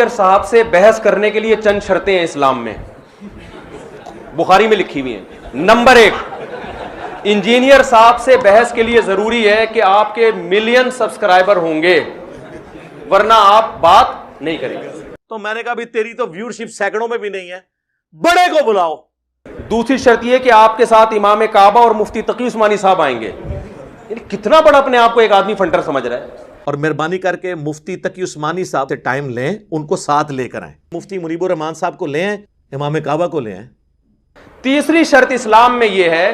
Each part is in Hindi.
इंजीनियर साहब से बहस करने के लिए चंद शर्तें हैं इस्लाम में, बुखारी में लिखी हुई हैं। नंबर 1, इंजीनियर साहब से बहस के लिए जरूरी है कि आपके मिलियन सब्सक्राइबर होंगे, वरना आप बात नहीं करेंगे। तो मैंने कहा भी तेरी तो व्यूअरशिप सैकड़ों में भी नहीं है, बड़े को बुलाओ। दूसरी शर्त यह कि आपके साथ इमाम काबा और मुफ्ती तकी उस्मानी साहब आएंगे। कितना बड़ा अपने आप को एक आदमी फंटर समझ रहा है। और मेहरबानी करके मुफ्ती तकी उस्मानी साहब से टाइम लें, उनको साथ लेकर आए। मुफ्ती मुनीबुर रहमान साहब को ले आए, इमाम काबा को ले आए। तीसरी शर्त इस्लाम में यह है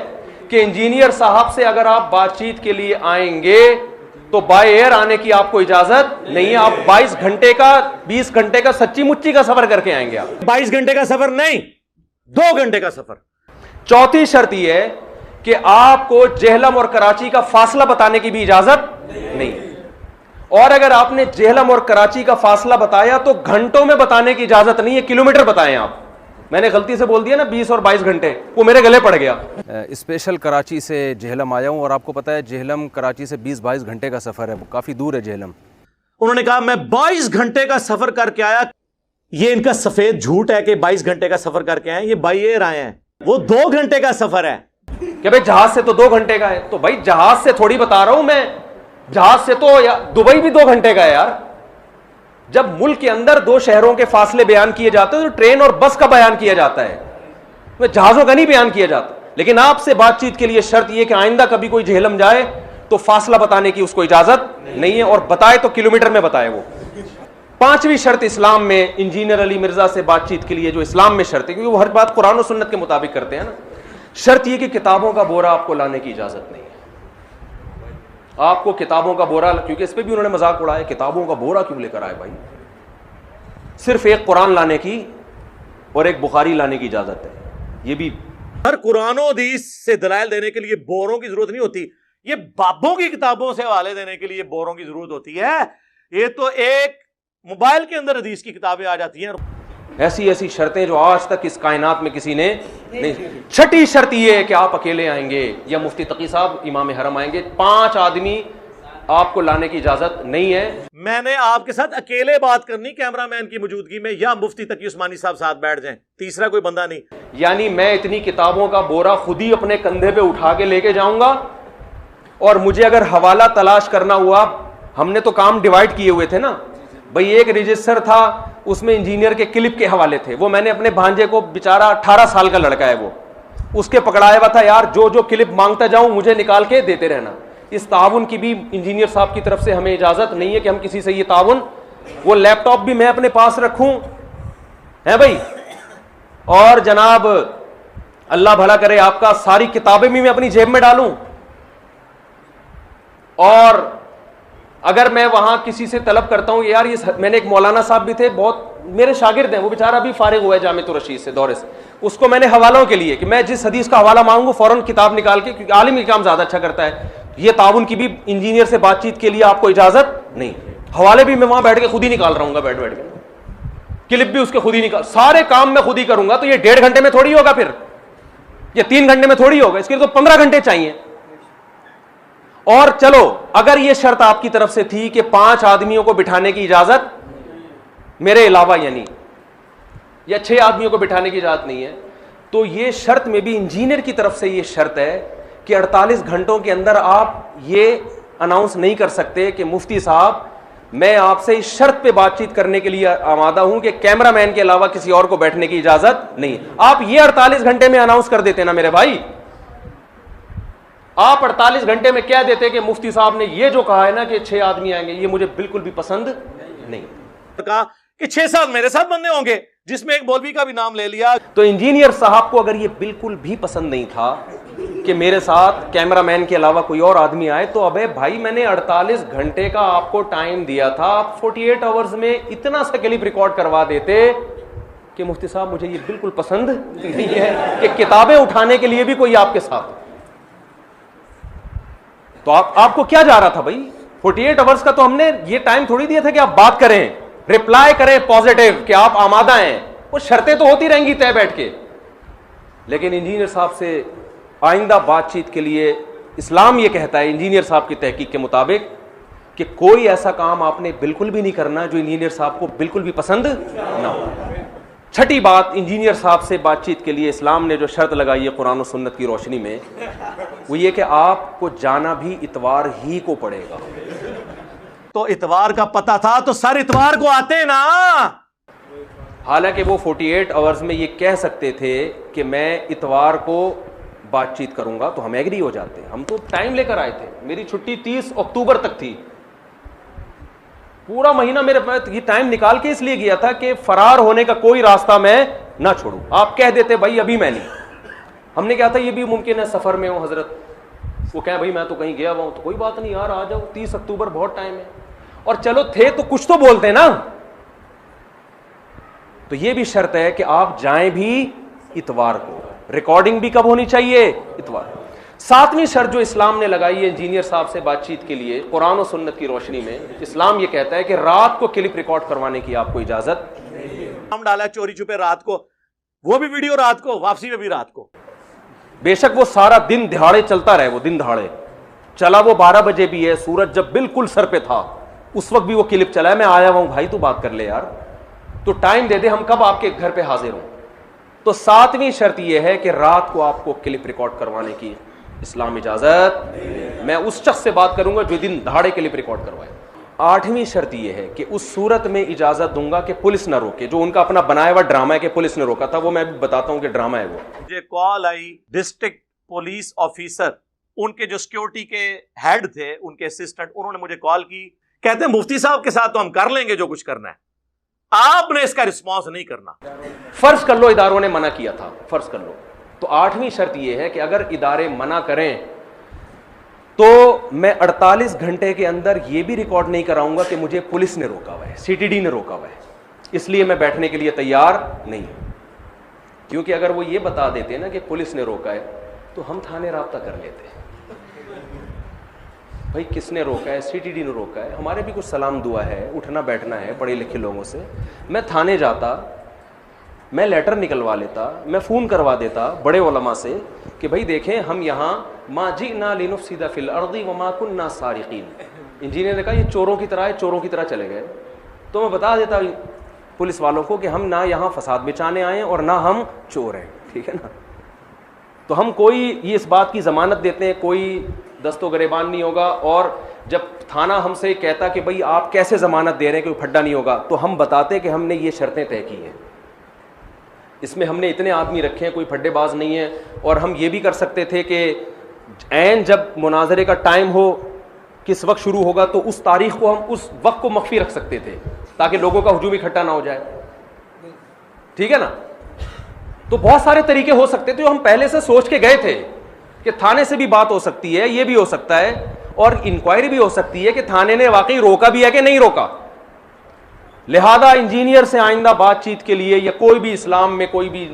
कि इंजीनियर साहब से अगर आप बातचीत के लिए आएंगे तो बाय एयर आने की आपको इजाजत नहीं है। आप 22 घंटे का 20 घंटे का सच्ची मुच्ची का सफर करके आएंगे। आप 22 घंटे का सफर नहीं, 2 घंटे का सफर। चौथी शर्त यह है कि आपको जेहलम और कराची का फासला बताने की भी इजाजत नहीं। और अगर आपने जेहलम और कराची का फासला बताया तो घंटों में बताने की इजाजत नहीं है, किलोमीटर बताएं आप। मैंने गलती से बोल दिया ना 20 और 22 घंटे, वो मेरे गले पड़ गया। स्पेशल कराची से जेहलम आया हूं और आपको पता है जेहलम कराची से 20-22 घंटे का सफर है, काफी दूर है जेहलम। उन्होंने कहा मैं 22 घंटे का सफर करके आया। ये इनका सफेद झूठ है कि 22 घंटे का सफर करके आए, ये बाय एयर आए हैं। वो 2 घंटे का सफर है। कि भाई जहाज से तो 2 घंटे का है, तो भाई जहाज से थोड़ी बता रहा हूं मैं, जहाज से तो दुबई भी 2 घंटे का है यार। जब मुल्क के अंदर 2 शहरों के फासले बयान किए जाते हैं तो ट्रेन और बस का बयान किया जाता है, तो जहाजों का नहीं बयान किया जाता। लेकिन आपसे बातचीत के लिए शर्त यह कि आइंदा कभी कोई जेहलम जाए तो फासला बताने की उसको इजाजत नहीं है, और बताए तो किलोमीटर में बताए वो। 5वीं शर्त इस्लाम में इंजीनियर अली मिर्जा से बातचीत के लिए जो इस्लाम में शर्त है, क्योंकि वो हर बात कुरान और सुन्नत के मुताबिक करते हैं ना, शर्त यह कि किताबों का बोरा आपको लाने की इजाजत नहीं है। आपको किताबों का बोरा, क्योंकि इस पे भी उन्होंने मजाक उड़ाया, किताबों का बोरा क्यों लेकर आए भाई? सिर्फ एक कुरान लाने की और एक बुखारी लाने की इजाजत है। ये भी हर कुरान और हदीस से दलाइल देने के लिए बोरों की जरूरत नहीं होती, ये बाबों की किताबों से हवाले देने के लिए बोरों की जरूरत होती है। ये तो एक मोबाइल के अंदर हदीस की किताबें आ जाती हैं। ऐसी ऐसी शर्तें जो आज तक इस कायनात में किसी ने नहीं। 6ठी शर्त यह है कि आप अकेले आएंगे या मुफ्ती तकी साहब इमाम हरम आएंगे। 5 आदमी आपको लाने की इजाजत नहीं है। मैंने आपके साथ अकेले बात करनी कैमरामैन की मौजूदगी में, या मुफ्ती तकी उस्मानी साहब साथ बैठ जाएं, तीसरा कोई बंदा नहीं। यानी मैं इतनी किताबों का बोरा खुद ही अपने कंधे पे उठा के लेके जाऊंगा, और मुझे अगर हवाला तलाश करना हुआ, हमने तो काम डिवाइड किए हुए थे ना भाई। एक रजिस्टर था, उसमें इंजीनियर के क्लिप के हवाले थे, वो मैंने अपने भांजे को, बेचारा 18 साल का लड़का है वो, उसके पकड़ाया हुआ था यार, जो जो क्लिप मांगता जाऊं मुझे निकाल के देते रहना। इस ताउन की भी इंजीनियर साहब की तरफ से हमें इजाजत नहीं है कि हम किसी से ये ताउन, वो लैपटॉप भी मैं अपने पास रखूं है भाई। और जनाब अल्लाह भला करे आपका, सारी किताबें भी मैं अपनी जेब में डालूं, और अगर मैं वहां किसी से तलब करता हूं यार ये, मैंने एक मौलाना साहब भी थे, बहुत मेरे शागिर्द हैं, वो बेचारा भी फारिग हुआ है जामिअतुर रशीद से दौरे से, उसको मैंने हवालों के लिए कि मैं जिस हदीस का हवाला मांगू फौरन किताब निकाल के, क्योंकि आलिम काम ज्यादा अच्छा करता है। ये ताउन की भी इंजीनियर से बातचीत के लिए आपको इजाजत नहीं। हवाले भी मैं वहां बैठ के खुद ही निकाल रहा हूँ, बैठ बैठ के क्लिप भी उसके खुद ही निकाल, सारे काम मैं खुद ही करूंगा। तो ये 1.5 घंटे में थोड़ी होगा, फिर ये 3 घंटे में थोड़ी होगा, इसके लिए तो 15 घंटे चाहिए। और चलो अगर ये शर्त आपकी तरफ से थी कि 5 आदमियों को बिठाने की इजाजत मेरे अलावा, यानी या 6 आदमियों को बिठाने की इजाजत नहीं है, तो ये शर्त में भी इंजीनियर की तरफ से ये शर्त है कि 48 घंटों के अंदर आप ये अनाउंस नहीं कर सकते कि मुफ्ती साहब मैं आपसे इस शर्त पे बातचीत करने के लिए आमादा हूं कि कैमरामैन के अलावा किसी और को बैठने की इजाजत नहीं। आप ये 48 घंटे में अनाउंस कर देते ना मेरे भाई। आप 48 घंटे में कह देते कि मुफ्ती साहब ने ये जो कहा है ना कि 6 आदमी आएंगे, ये मुझे बिल्कुल भी पसंद नहीं। कहा कि 6 साल मेरे साथ बनने होंगे, जिसमें एक मौलवी का भी नाम ले लिया। तो इंजीनियर साहब को अगर ये बिल्कुल भी पसंद नहीं था कि मेरे साथ कैमरामैन के अलावा कोई और आदमी आए, तो अबे भाई मैंने 48 घंटे का आपको टाइम दिया था, आप 48 आवर्स में इतना सा क्लिप रिकॉर्ड करवा देते कि मुफ्ती साहब मुझे ये बिल्कुल पसंद नहीं है कि किताबें उठाने के लिए भी कोई आपके साथ। तो आपको क्या जा रहा था भाई? 48 आवर्स का तो हमने ये टाइम थोड़ी दिया था कि आप बात करें, रिप्लाई करें पॉजिटिव कि आप आमादा हैं। वो शर्तें तो होती रहेंगी तय बैठ के। लेकिन इंजीनियर साहब से आइंदा बातचीत के लिए इस्लाम ये कहता है, इंजीनियर साहब की तहकीक के मुताबिक, कि कोई ऐसा काम आपने बिल्कुल भी नहीं करना जो इंजीनियर साहब को बिल्कुल भी पसंद ना हो। छठी बात, इंजीनियर साहब से बातचीत के लिए इस्लाम ने जो शर्त लगाई है कुरान और सुन्नत की रोशनी में, वो ये कि आपको जाना भी इतवार ही को पड़ेगा। तो इतवार का पता था तो सर इतवार को आते ना। हालांकि वो 48 आवर्स में ये कह सकते थे कि मैं इतवार को बातचीत करूंगा, तो हम एग्री हो जाते। हम तो टाइम लेकर आए थे, मेरी छुट्टी 30 अक्टूबर तक थी, पूरा महीना मेरे पास ये टाइम निकाल के इसलिए गया था कि फरार होने का कोई रास्ता मैं ना छोड़ूं। आप कह देते भाई अभी मैं नहीं, हमने कहा था ये भी मुमकिन है सफर में हो हजरत, वो कहें भाई मैं तो कहीं गया हुआ हूं, तो कोई बात नहीं यार आ जाओ, 30 अक्टूबर बहुत टाइम है। और चलो थे तो कुछ तो बोलते ना। तो ये भी शर्त है कि आप जाएं भी इतवार को, रिकॉर्डिंग भी कब होनी चाहिए? इतवार। सातवीं शर्त जो इस्लाम ने लगाई है इंजीनियर साहब से बातचीत के लिए कुरान और सुन्नत की रोशनी में, इस्लाम ये कहता है कि रात को क्लिप रिकॉर्ड करवाने की आपको इजाजत। हम डाला चोरी छुपे रात को, वो भी वीडियो रात को, वापसी में भी रात को। बेशक वो सारा दिन दिहाड़े चलता रहे, वो दिन दिहाड़े चला, वो 12 बजे भी है, सूरज जब बिल्कुल सर पे था उस वक्त भी वो क्लिप चला है, मैं आया हुआ हूं भाई तू बात कर ले यार, तो टाइम दे दे, हम कब आपके घर पे हाजिर हों। तो सातवीं शर्त यह है कि रात को आपको क्लिप रिकॉर्ड करवाने की इस्लाम इजाजत। मैं उस शख्स से बात करूंगा जो दिन दहाड़े क्लिप रिकॉर्ड करवाए। आठवीं शर्त यह है कि उस सूरत में इजाजत दूंगा कि पुलिस ना रोके, जो उनका अपना बनाया हुआ ड्रामा है कि पुलिस ने रोका था, वो मैं भी बताता हूं कि ड्रामा है वो। मुझे कॉल आई डिस्ट्रिक्ट पुलिस ऑफिसर, उनके जो सिक्योरिटी के हेड थे, उनके असिस्टेंट, उन्होंने मुझे कॉल की, कहते हैं मुफ्ती साहब के साथ तो हम कर लेंगे जो कुछ करना है, आपने इसका रिस्पॉन्स नहीं करना। फर्ज कर लो इदारों ने मना किया था, फर्ज कर लो, तो आठवीं शर्त यह है कि अगर इदारे मना करें तो मैं 48 घंटे के अंदर यह भी रिकॉर्ड नहीं कराऊंगा कि मुझे पुलिस ने रोका हुआ है, सीटीडी ने रोका हुआ है, इसलिए मैं बैठने के लिए तैयार नहीं हूं। क्योंकि अगर वो ये बता देते ना कि पुलिस ने रोका है तो हम थाने राब्ता कर लेते, भाई किसने रोका है, सीटीडी ने रोका है, हमारे भी कुछ सलाम दुआ है, उठना बैठना है पढ़े लिखे लोगों से। मैं थाने जाता, मैं लेटर निकलवा लेता, मैं फ़ोन करवा देता बड़े उलमा से कि भाई देखें हम यहाँ माजिना लिनुफ़सिदा फ़िल अर्दी वमा कुन्ना सारिक़ीन, इंजीनियर ने कहा ये चोरों की तरह है, चोरों की तरह चले गए। तो मैं बता देता पुलिस वालों को कि हम ना यहाँ फसाद बिचाने आए हैं और ना हम चोर हैं, ठीक है ना। तो हम कोई ये इस बात की ज़मानत देते हैं कोई दस्तो गिरेबान नहीं होगा, और जब थाना हमसे कहता कि भाई आप कैसे ज़मानत दे रहे हैं कोई फड्डा नहीं होगा, तो हम बताते कि हमने ये शर्तें तय की हैं, इसमें हमने इतने आदमी रखे हैं, कोई फड्डेबाज नहीं है। और हम ये भी कर सकते थे कि ऐन जब मुनाजरे का टाइम हो, किस वक्त शुरू होगा, तो उस तारीख को हम उस वक्त को मख्फी रख सकते थे ताकि लोगों का हुजूम इकट्ठा ना हो जाए, ठीक है ना। तो बहुत सारे तरीके हो सकते थे जो हम पहले से सोच के गए थे कि थाने से भी बात हो सकती है, ये भी हो सकता है, और इंक्वायरी भी हो सकती है कि थाने ने वाकई रोका भी है कि नहीं रोका। लिहाजा इंजीनियर से आइंदा बातचीत के लिए, या कोई भी इस्लाम में कोई भी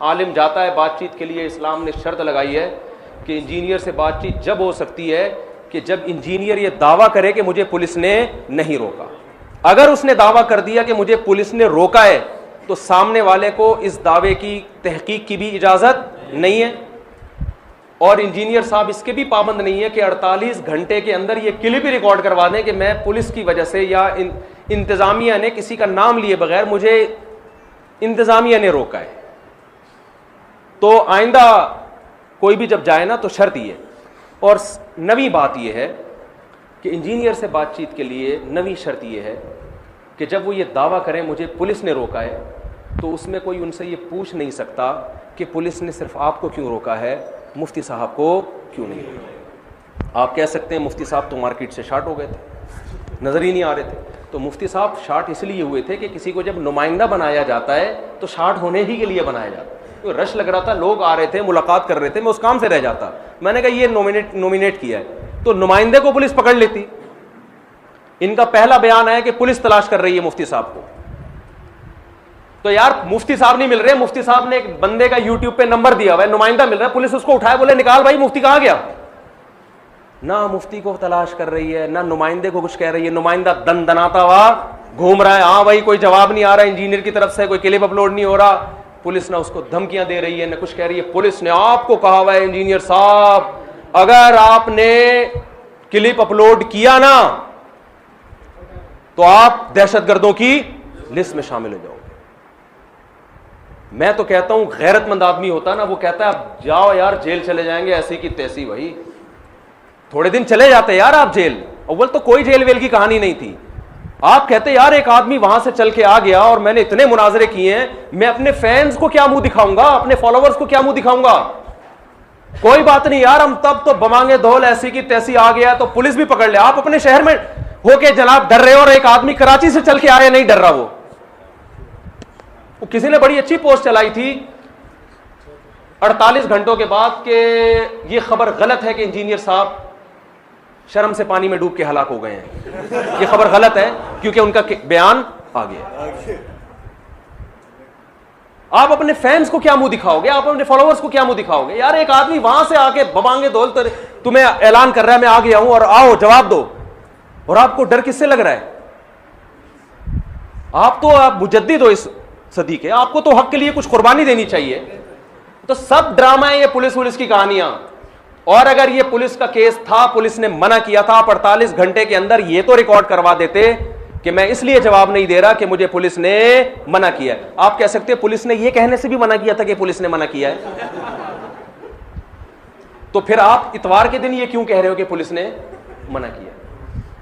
आलिम जाता है बातचीत के लिए, इस्लाम ने शर्त लगाई है कि इंजीनियर से बातचीत जब हो सकती है कि जब इंजीनियर ये दावा करे कि मुझे पुलिस ने नहीं रोका। अगर उसने दावा कर दिया कि मुझे पुलिस ने रोका है तो सामने वाले को इस दावे की तहकीक की भी इजाज़त नहीं है, और इंजीनियर साहब इसके भी पाबंद नहीं है कि 48 घंटे के अंदर ये क्लिप ही रिकॉर्ड करवा दें कि मैं पुलिस की वजह से या इंतज़ामिया ने किसी का नाम लिए बगैर मुझे इंतज़ामिया ने रोका है। तो आइंदा कोई भी जब जाए ना तो शर्त ये, और नवी बात यह है कि इंजीनियर से बातचीत के लिए नवी शर्त यह है कि जब वो ये दावा करें मुझे पुलिस ने रोका है, तो उसमें कोई उनसे ये पूछ नहीं सकता कि पुलिस ने सिर्फ आपको क्यों रोका है, मुफ्ती साहब को क्यों नहीं रोका। आप कह सकते हैं मुफ्ती साहब तो मार्केट से शार्ट हो गए थे, नज़र ही नहीं आ रहे थे। तो मुफ्ती साहब शार्ट इसलिए हुए थे कि किसी को जब नुमाइंदा बनाया जाता है तो शार्ट होने ही के लिए बनाया जाता है। तो रश लग रहा था, लोग आ रहे थे, मुलाकात कर रहे थे, मैं उस काम से रह जाता। मैंने कहा ये नॉमिनेट किया है तो नुमाइंदे को पुलिस पकड़ लेती। इनका पहला बयान है कि पुलिस तलाश कर रही है मुफ्ती साहब को। तो यार मुफ्ती साहब नहीं मिल रहे, मुफ्ती साहब ने एक बंदे का यूट्यूब पे नंबर दिया हुआ है, नुमाइंदा मिल रहा है, पुलिस उसको उठाए, बोले निकाल भाई मुफ्ती कहां गया। ना मुफ्ती को तलाश कर रही है, ना नुमाइंदे को कुछ कह रही है। नुमाइंदा दनाता हुआ घूम रहा है, हाँ भाई कोई जवाब नहीं आ रहा इंजीनियर की तरफ से, कोई क्लिप अपलोड नहीं हो रहा। पुलिस ना उसको धमकियां दे रही है, ना कुछ कह रही है। पुलिस ने आपको कहा हुआ है इंजीनियर साहब, अगर आपने क्लिप अपलोड किया ना तो आप दहशतगर्दों की लिस्ट में शामिल हो जाओगे। मैं तो कहता हूं गैरतमंद आदमी होता ना, वो कहता है अब जाओ यार, जेल चले जाएंगे ऐसी की तैसी। भाई थोड़े दिन चले जाते यार आप जेल, अव्वल तो कोई जेल वेल की कहानी नहीं थी। आप कहते यार एक आदमी वहां से चल के आ गया और मैंने इतने मुनाजरे किए हैं, मैं अपने फैंस को क्या मुंह दिखाऊंगा, अपने फॉलोवर्स को क्या मुंह दिखाऊंगा। कोई बात नहीं यार, हम तब तो बमांगे धौल ऐसी की तैसी आ गया तो पुलिस भी पकड़ ले। आप अपने शहर में होके जनाब डर रहे हो और एक आदमी कराची से चल के आया नहीं डर रहा। वो किसी ने बड़ी अच्छी पोस्ट चलाई थी 48 घंटों के बाद कि ये खबर गलत है कि इंजीनियर साहब शर्म से पानी में डूब के हलाक हो गए हैं। ये खबर गलत है क्योंकि उनका बयान आ गया। आप अपने फैंस को क्या मुंह दिखाओगे, आप अपने फॉलोअर्स को क्या मुंह दिखाओगे। यार एक आदमी वहां से आके बबांगे दौल तुम्हें ऐलान कर रहा है मैं आ गया हूं और आओ जवाब दो, और आपको डर किससे लग रहा है। आप मुजद्दिद हो इस सदी के, आपको तो हक के लिए कुछ कुर्बानी देनी चाहिए। तो सब ड्रामा है ये पुलिस की कहानियां। और अगर ये पुलिस का केस था, पुलिस ने मना किया था, आप 48 घंटे के अंदर ये तो रिकॉर्ड करवा देते कि मैं इसलिए जवाब नहीं दे रहा कि मुझे पुलिस ने मना किया है। आप कह सकते हैं पुलिस ने ये कहने से भी मना किया था कि पुलिस ने मना किया है, तो फिर आप इतवार के दिन ये क्यों कह रहे हो कि पुलिस ने मना किया।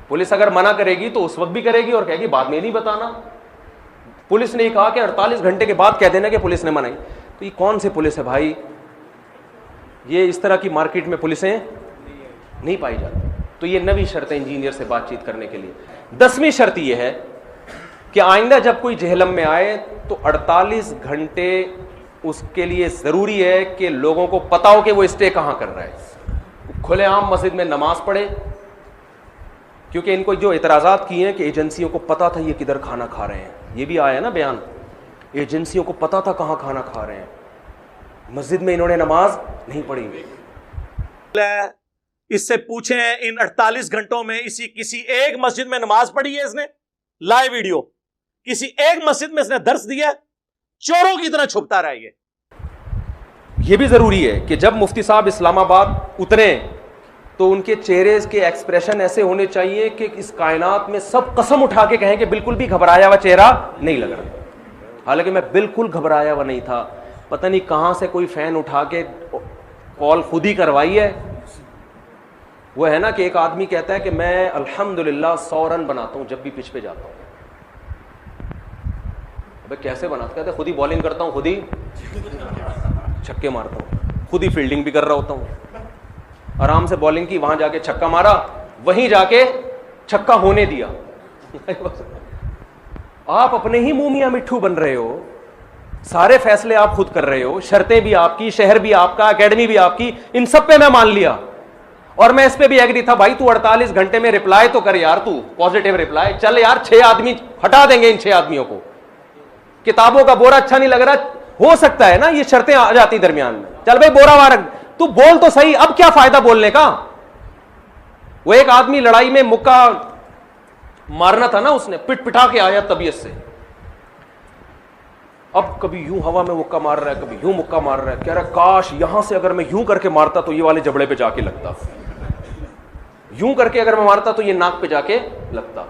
पुलिस अगर मना करेगी तो उस वक्त भी करेगी और कहेगी बाद में नहीं बताना। पुलिस ने कहा कि 48 घंटे के बाद कह देना कि पुलिस ने मनाई। तो ये कौन सी पुलिस है भाई। ये इस तरह की मार्केट में पुलिसें नहीं पाई जाती। तो ये 9वीं शर्त है इंजीनियर से बातचीत करने के लिए। 10वीं शर्त ये है कि आइंदा जब कोई जेहलम में आए तो 48 घंटे उसके लिए जरूरी है कि लोगों को पता हो कि वो स्टे कहां कर रहा है। खुलेआम मस्जिद में नमाज पढ़े, क्योंकि इनको जो इतराजात किए हैं कि एजेंसियों को पता था ये किधर खाना खा रहे हैं, ये भी आया ना बयान, एजेंसियों को पता था कहां खाना खा रहे हैं, मस्जिद में इन्होंने नमाज नहीं पढ़ी। इससे पूछें इन 48 घंटों में किसी एक मस्जिद में नमाज पढ़ी है इसने? लाइव वीडियो, किसी एक मस्जिद में इसने दर्स दिया? चोरों की तरह छुपता रहा। ये भी जरूरी है कि जब मुफ्ती साहब इस्लामाबाद उतरे तो उनके चेहरे के एक्सप्रेशन ऐसे होने चाहिए कि इस कायनात में सब कसम उठा के कहें कि बिल्कुल भी घबराया हुआ चेहरा नहीं लग रहा। हालांकि मैं बिल्कुल घबराया हुआ नहीं था, पता नहीं कहां से कोई फैन उठा के कॉल खुद ही करवाई है। वो है ना कि एक आदमी कहता है कि मैं अल्हम्दुलिल्लाह 100 रन बनाता हूं जब भी पिच पे जाता हूं। अबे कैसे बनाता? कहते खुद ही बॉलिंग करता हूं, खुद ही छक्के मारता हूं, खुद ही फील्डिंग भी कर रहा होता हूं। आराम से बॉलिंग की, वहां जाके छक्का मारा, वहीं जाके छक्का होने दिया। आप अपने ही मुंह मियां मिट्ठू बन रहे हो, सारे फैसले आप खुद कर रहे हो, शर्तें भी आपकी, शहर भी आपका, एकेडमी भी आपकी, इन सब पे मैं मान लिया और मैं इस पे भी एग्री था। भाई तू 48 घंटे में रिप्लाई तो कर यार, तू पॉजिटिव रिप्लाई। चल यार 6 आदमी हटा देंगे, इन 6 आदमियों को, किताबों का बोरा अच्छा नहीं लग रहा, हो सकता है ना ये शर्तें आ जाती दरमियान में। चल भाई बोरा वार तू बोल तो सही, अब क्या फायदा बोलने का। वो एक आदमी लड़ाई में मुक्का मारना था ना, उसने पिट पिटा के आया तबीयत से, अब कभी यूं हवा में मुक्का मार रहा है, कभी यूं मुक्का मार रहा है, कह रहा है काश यहां से अगर मैं यूं करके मारता तो ये वाले जबड़े पे जाके लगता, यूं करके अगर मैं मारता तो ये नाक पे जाके लगता।